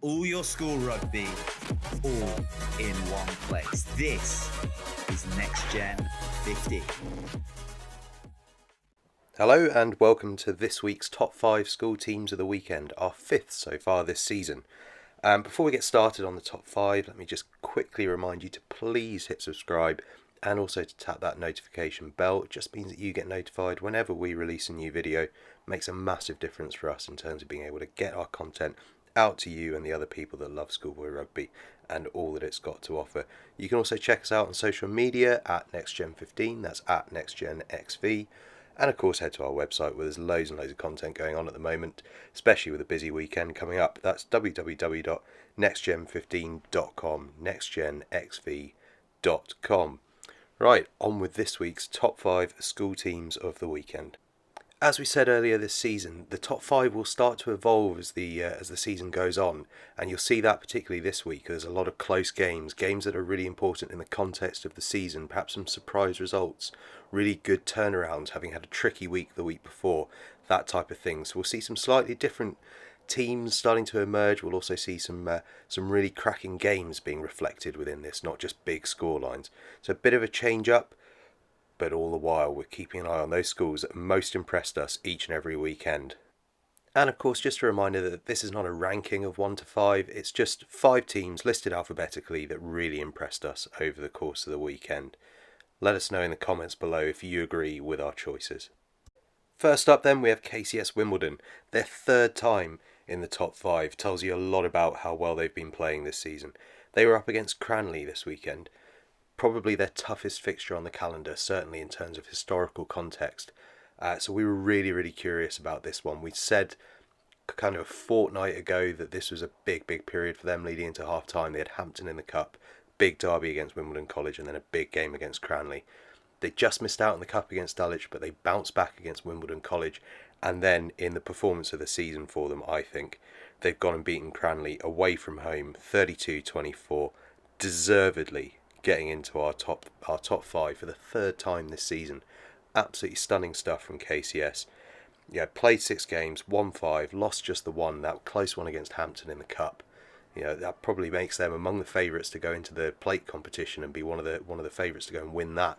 all your school rugby, all in one place. This is NextGenXV. Hello and welcome to this week's Top 5 School Teams of the Weekend, our 5th so far this season. Before we get started on the top 5, let me just quickly remind you to please hit subscribe and also to tap that notification bell. It just means that you get notified whenever we release a new video. It makes a massive difference for us in terms of being able to get our content out to you and the other people that love schoolboy rugby and all that it's got to offer. You can also check us out on social media at NextGen15, that's at NextGenXV. And of course head to our website where there's loads and loads of content going on at the moment, especially with a busy weekend coming up. That's www.nextgen15.com, nextgenxv.com. Right, on with this week's top 5 school teams of the weekend. As we said earlier this season, the top 5 will start to evolve as the season goes on, and you'll see that particularly this week. There's a lot of close games that are really important in the context of the season, perhaps some surprise results, really good turnarounds, having had a tricky week the week before, that type of thing. So we'll see some slightly different teams starting to emerge. We'll also see some really cracking games being reflected within this, not just big score lines. So a bit of a change up. But all the while we're keeping an eye on those schools that most impressed us each and every weekend. And of course, just a reminder that this is not a ranking of 1 to 5, it's just 5 teams listed alphabetically that really impressed us over the course of the weekend. Let us know in the comments below if you agree with our choices. First up then we have KCS Wimbledon. Their 3rd time in the top 5 tells you a lot about how well they've been playing this season. They were up against Cranley this weekend. Probably their toughest fixture on the calendar, certainly in terms of historical context. So we were really curious about this one. We said kind of a fortnight ago that this was a big period for them leading into half time. They had Hampton in the cup, big derby against Wimbledon College, and then a big game against Cranley. They just missed out in the cup against Dulwich, but they bounced back against Wimbledon College. And then in the performance of the season for them, I think, they've gone and beaten Cranley away from home, 32-24, deservedly getting into our top 5 for the 3rd time this season. Absolutely stunning stuff from KCS. Yeah, played 6 games, won 5, lost just the one, that close one against Hampton in the cup. You know, that probably makes them among the favourites to go into the plate competition and be one of the favourites to go and win that.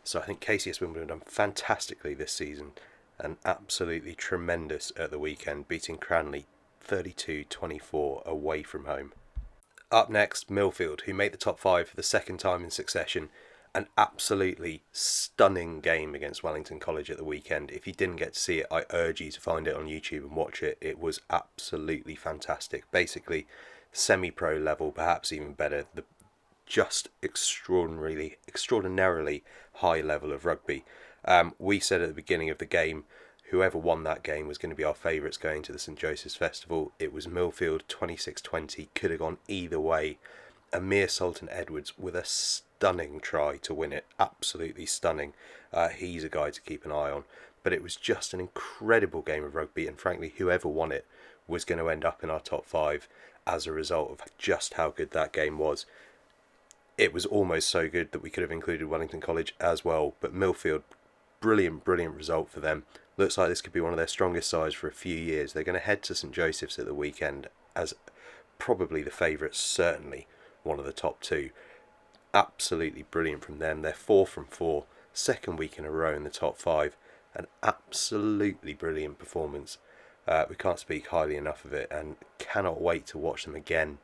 So I think KCS Wimbledon have done fantastically this season and absolutely tremendous at the weekend, beating Cranley 32-24 away from home. Up next, Millfield, who made the top 5 for the 2nd time in succession. An absolutely stunning game against Wellington College at the weekend. If you didn't get to see it, I urge you to find it on YouTube and watch it. It was absolutely fantastic. Basically, semi-pro level, perhaps even better. The just extraordinarily high level of rugby. We said at the beginning of the game, whoever won that game was going to be our favourites going to the St Joseph's Festival. It was Millfield 26-20, could have gone either way. Amir Sultan Edwards with a stunning try to win it, absolutely stunning. He's a guy to keep an eye on. But it was just an incredible game of rugby, and frankly, whoever won it was going to end up in our top 5 as a result of just how good that game was. It was almost so good that we could have included Wellington College as well, but Millfield, brilliant result for them. Looks like this could be one of their strongest sides for a few years. They're going to head to St Joseph's at the weekend as probably the favourites, certainly one of the top 2. Absolutely brilliant from them. They're 4 from 4, 2nd week in a row in the top 5. An absolutely brilliant performance. We can't speak highly enough of it and cannot wait to watch them again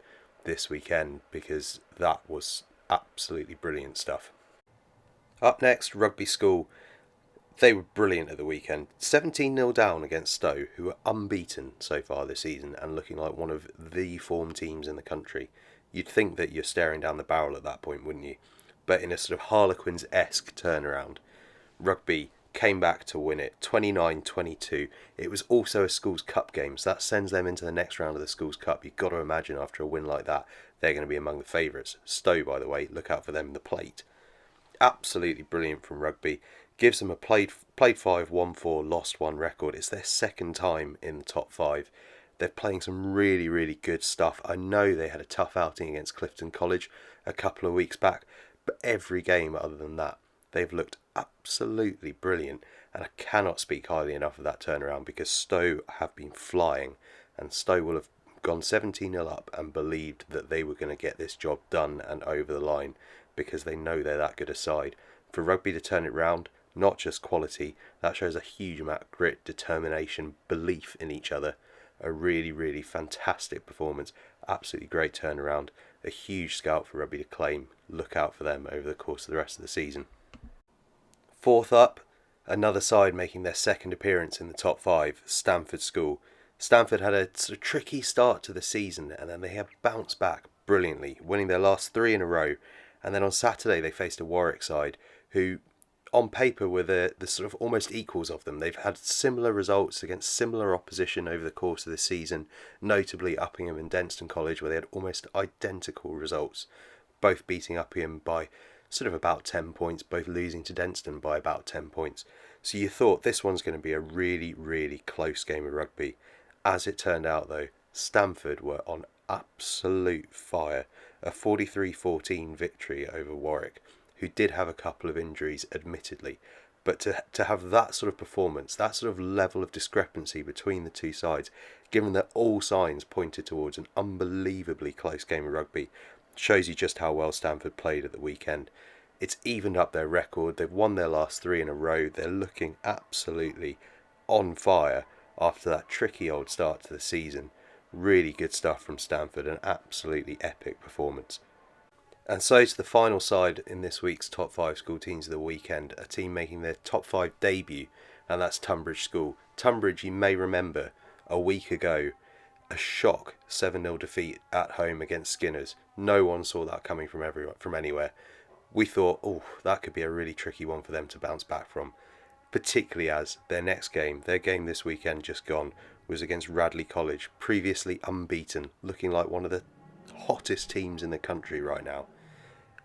this weekend because that was absolutely brilliant stuff. Up next, Rugby School. They were brilliant at the weekend. 17-0 down against Stowe, who are unbeaten so far this season and looking like one of the form teams in the country. You'd think that you're staring down the barrel at that point, wouldn't you? But in a sort of Harlequins-esque turnaround, Rugby came back to win it, 29-22. It was also a Schools Cup game, so that sends them into the next round of the Schools Cup. You've got to imagine after a win like that, they're going to be among the favourites. Stowe, by the way, look out for them in the plate. Absolutely brilliant from Rugby. Gives them a played 5, won 4, lost 1 record. It's their 2nd time in the top 5. They're playing some really good stuff. I know they had a tough outing against Clifton College a couple of weeks back, but every game other than that, they've looked absolutely brilliant. And I cannot speak highly enough of that turnaround because Stowe have been flying, and Stowe will have gone 17-0 up and believed that they were going to get this job done and over the line because they know they're that good a side. For Rugby to turn it round, not just quality, that shows a huge amount of grit, determination, belief in each other. A really, really fantastic performance. Absolutely great turnaround. A huge scout for Rugby to claim. Look out for them over the course of the rest of the season. Fourth up, another side making their second appearance in the top 5, Stamford School. Stamford had a sort of tricky start to the season and then they have bounced back brilliantly, winning their last 3 in a row. And then on Saturday they faced a Warwick side who on paper were the sort of almost equals of them. They've had similar results against similar opposition over the course of the season, notably Uppingham and Denstone College, where they had almost identical results, both beating Uppingham by sort of about 10 points, both losing to Denstone by about 10 points. So you thought this one's going to be a really, really close game of rugby. As it turned out though, Stamford were on absolute fire. A 43-14 victory over Warwick, who did have a couple of injuries admittedly, but to have that sort of performance, that sort of level of discrepancy between the two sides, given that all signs pointed towards an unbelievably close game of rugby, shows you just how well Stamford played at the weekend. It's evened up their record, they've won their last 3 in a row, they're looking absolutely on fire after that tricky old start to the season. Really good stuff from Stamford, an absolutely epic performance. And so to the final side in this week's top 5 school teams of the weekend, a team making their top 5 debut, and that's Tonbridge School. Tonbridge, you may remember, a week ago, a shock 7-0 defeat at home against Skinners. No one saw that coming from anywhere. We thought, oh, that could be a really tricky one for them to bounce back from, particularly as their next game, their game this weekend just gone, was against Radley College, previously unbeaten, looking like one of the hottest teams in the country right now.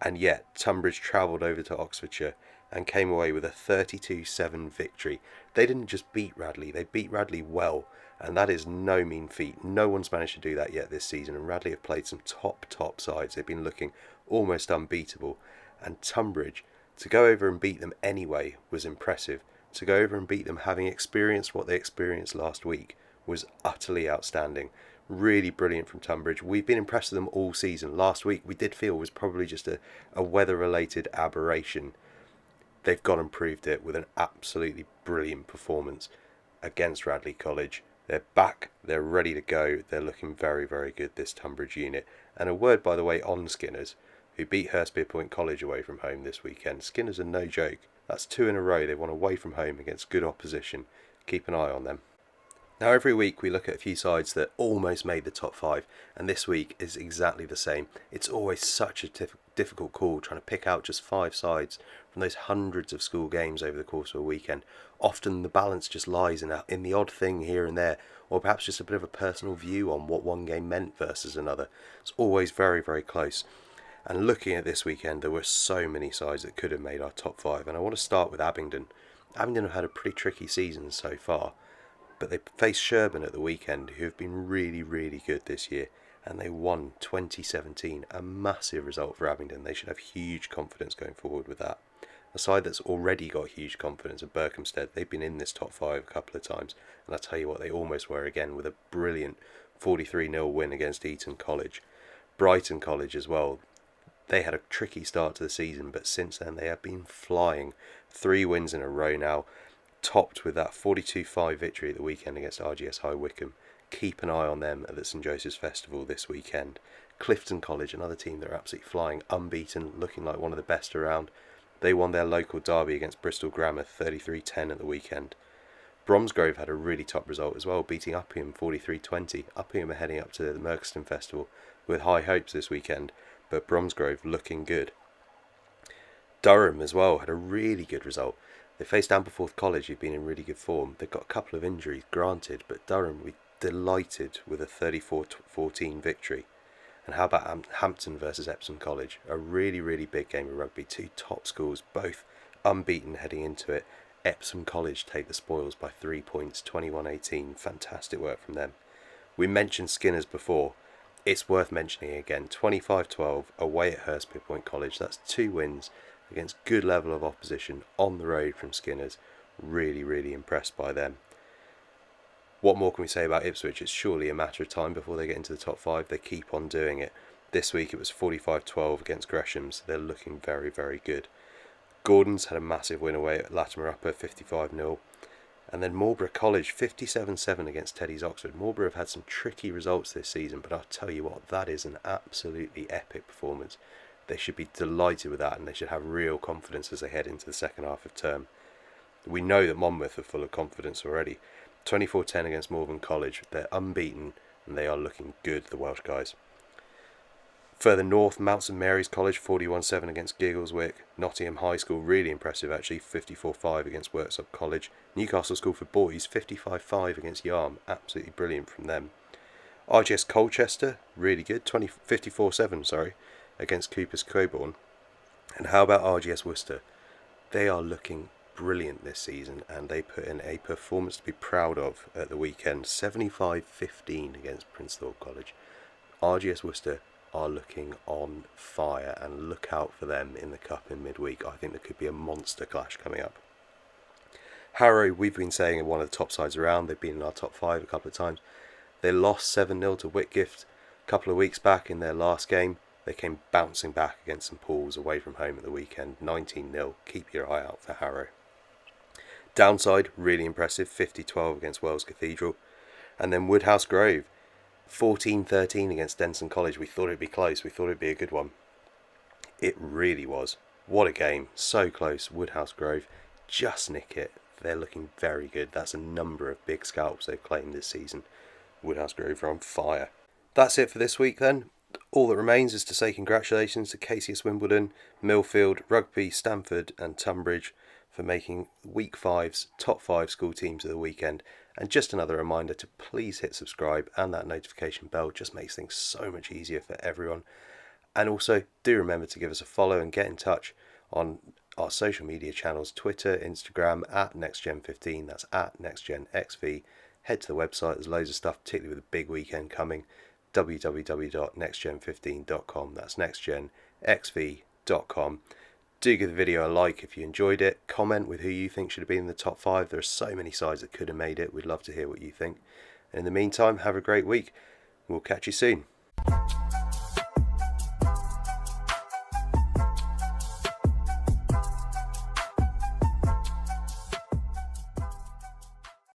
And yet Tonbridge travelled over to Oxfordshire and came away with a 32-7 victory. They didn't just beat Radley, they beat Radley well, and that is no mean feat. No one's managed to do that yet this season, and Radley have played some top sides. They've been looking almost unbeatable, and Tonbridge, to go over and beat them anyway was impressive. To go over and beat them having experienced what they experienced last week was utterly outstanding. Really brilliant from Tonbridge. We've been impressed with them all season. Last week we did feel was probably just a weather-related aberration. They've gone and proved it with an absolutely brilliant performance against Radley College. They're back, they're ready to go, they're looking very, very good, this Tonbridge unit. And a word, by the way, on Skinners, who beat Hurstpierpoint College away from home this weekend. Skinners are no joke. That's 2 in a row they've won away from home against good opposition. Keep an eye on them. Now every week we look at a few sides that almost made the top 5, and this week is exactly the same. It's always such a difficult call trying to pick out just 5 sides from those hundreds of school games over the course of a weekend. Often the balance just lies in the odd thing here and there, or perhaps just a bit of a personal view on what one game meant versus another. It's always very, very close. And looking at this weekend, there were so many sides that could have made our top 5, and I want to start with Abingdon. Abingdon have had a pretty tricky season so far, but they faced Sherborne at the weekend, who have been really, really good this year, and they won 2017, a massive result for Abingdon. They should have huge confidence going forward with that. A side that's already got huge confidence at Berkhamsted, they've been in this top 5 a couple of times, and I tell you what, they almost were again with a brilliant 43-0 win against Eton College. Brighton College as well, they had a tricky start to the season, but since then they have been flying. 3 wins in a row now, topped with that 42-5 victory at the weekend against RGS High Wycombe. Keep an eye on them at the St Joseph's Festival this weekend. Clifton College, another team that are absolutely flying, unbeaten, looking like one of the best around. They won their local derby against Bristol Grammar 33-10 at the weekend. Bromsgrove had a really top result as well, beating Uppingham 43-20. Uppingham are heading up to the Merkston Festival with high hopes this weekend, but Bromsgrove looking good. Durham as well had a really good result. They faced Ampleforth College, who've been in really good form. They've got a couple of injuries, granted, but Durham were delighted with a 34-14 victory. And how about Hampton versus Epsom College? A really, really big game of rugby. 2 top schools, both unbeaten heading into it. Epsom College take the spoils by 3 points, 21-18. Fantastic work from them. We mentioned Skinners before. It's worth mentioning again. 25-12 away at Hurstpierpoint College. That's 2 wins against good level of opposition on the road from Skinners. Really, really impressed by them. What more can we say about Ipswich? It's surely a matter of time before they get into the top 5. They keep on doing it. This week it was 45-12 against Gresham, so they're looking very, very good. Gordon's had a massive win away at Latimer Upper, 55-0. And then Marlborough College, 57-7 against Teddy's Oxford. Marlborough have had some tricky results this season, but I'll tell you what, that is an absolutely epic performance. They should be delighted with that, and they should have real confidence as they head into the second half of term. We know that Monmouth are full of confidence already. 24-10 against Malvern College. They're unbeaten, and they are looking good, the Welsh guys. Further north, Mount St Mary's College, 41-7 against Giggleswick. Nottingham High School, really impressive actually, 54-5 against Worksop College. Newcastle School for Boys, 55-5 against Yarm. Absolutely brilliant from them. RGS Colchester, really good, 54-7 against Cooper's Coburn. And how about RGS Worcester? They are looking brilliant this season, and they put in a performance to be proud of at the weekend, 75-15 against Prince Thorpe College. RGS Worcester are looking on fire, and look out for them in the cup in midweek. I think there could be a monster clash coming up. Harrow, we've been saying, are one of the top sides around. They've been in our top 5 a couple of times. They lost 7-0 to Whitgift a couple of weeks back in their last game. They came bouncing back against St Paul's away from home at the weekend, 19-0. Keep your eye out for Harrow. Downside, really impressive, 50-12 against Wells Cathedral. And then Woodhouse Grove, 14-13 against Denson College. We thought it'd be close. We thought it'd be a good one. It really was. What a game. So close. Woodhouse Grove just nick it. They're looking very good. That's a number of big scalps they've claimed this season. Woodhouse Grove are on fire. That's it for this week then. All that remains is to say congratulations to KCS Wimbledon, Millfield, Rugby, Stamford and Tonbridge for making Week 5's top 5 school teams of the weekend. And just another reminder to please hit subscribe and that notification bell. Just makes things so much easier for everyone. And also do remember to give us a follow and get in touch on our social media channels, Twitter, Instagram, at NextGen15, that's at NextGenXV. Head to the website, there's loads of stuff, particularly with the big weekend coming, www.nextgen15.com, that's nextgenxv.com. Do give the video a like if you enjoyed it. Comment with who you think should have been in the top 5. There are so many sides that could have made it. We'd love to hear what you think. And in the meantime, have a great week. We'll catch you soon.